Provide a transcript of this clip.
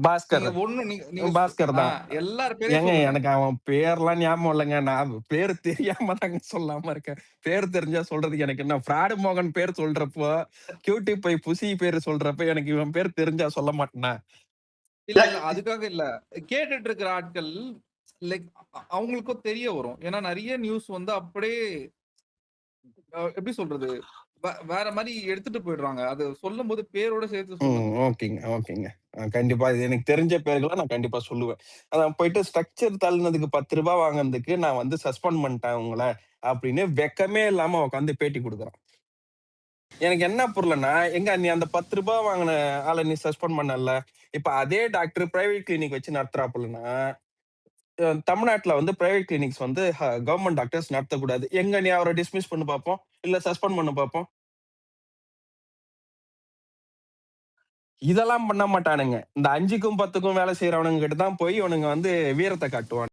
பாஸ்கர். நீங்க ஒண்ணு நீங்க நீங்க பாஸ்கர் தான். எல்லார் பேரையும் ஏங்க சொல்லுங்க. எனக்கு அவன் பேர்லாம் ஞாபகம் இல்லங்க. நான் பேரு தெரியாம தாங்க சொல்லாம இருக்கேன். பேர் தெரிஞ்சா சொல்றதுக்கு எனக்கு என்ன ஃப்ராடு மோகன் பேர் சொல்றப்போ, கியூட்டி பை புசி பேரு சொல்றப்ப எனக்கு இவன் பேர் தெரிஞ்சா சொல்ல மாட்டேனா? இல்ல, இல்ல. அதுக்காக இல்ல. கேட்டுட்டு இருக்கிற ஆட்கள் லைக் அவங்களுக்கும் தெரிய வரும். ஏன்னா நெறைய நியூஸ் வந்து அப்படியே எப்படி சொல்றது? வேற மாரி எடுத்துட்டு போயிடுறாங்க. அது சொல்லும்போது பேரோட சேர்த்து சொல்லுங்க. ஓகேங்க, ஓகேங்க. கண்டிப்பா. இது எனக்கு தெரிஞ்ச பேர்கள நான் கண்டிப்பா சொல்லுவேன். அதான் போயிட்டு ஸ்ட்ரக்சர் தள்ளுனதுக்கு ரூ. 10 வாங்குனதுக்கு நான் வந்து சஸ்பெண்ட் பண்ணிட்டேன் உங்கள, அப்படின்னு வெட்கமே இல்லாம உட்கார்ந்து பேட்டி குடுக்குறான். எனக்கு என்ன புரியலன்னா, எங்க நீ அந்த ரூ. 10 வாங்குன ஆள நீ சஸ்பெண்ட் பண்ணல்ல. இப்ப அதே டாக்டர் பிரைவேட் கிளினிக் வச்சு நடத்துறாப்புலன்னா, தமிழ்நாட்டுல வந்து பிரைவேட் கிளினிக்ஸ் வந்து கவர்ன்மென்ட் டாக்டர்ஸ் நடத்தக்கூடாது. எங்க நீ அவர டிஸ்மிஸ் பண்ணு பாப்போம். இல்ல சஸ்பெண்ட் பண்ணு பாப்போம். இதெல்லாம் பண்ண மாட்டானுங்க. இந்த 5க்கும் 10க்கும் வேலை செய்றவனுங்க கிட்ட தான் போய் இவனுங்க வந்து வீரத்த காட்டுவானுங்க.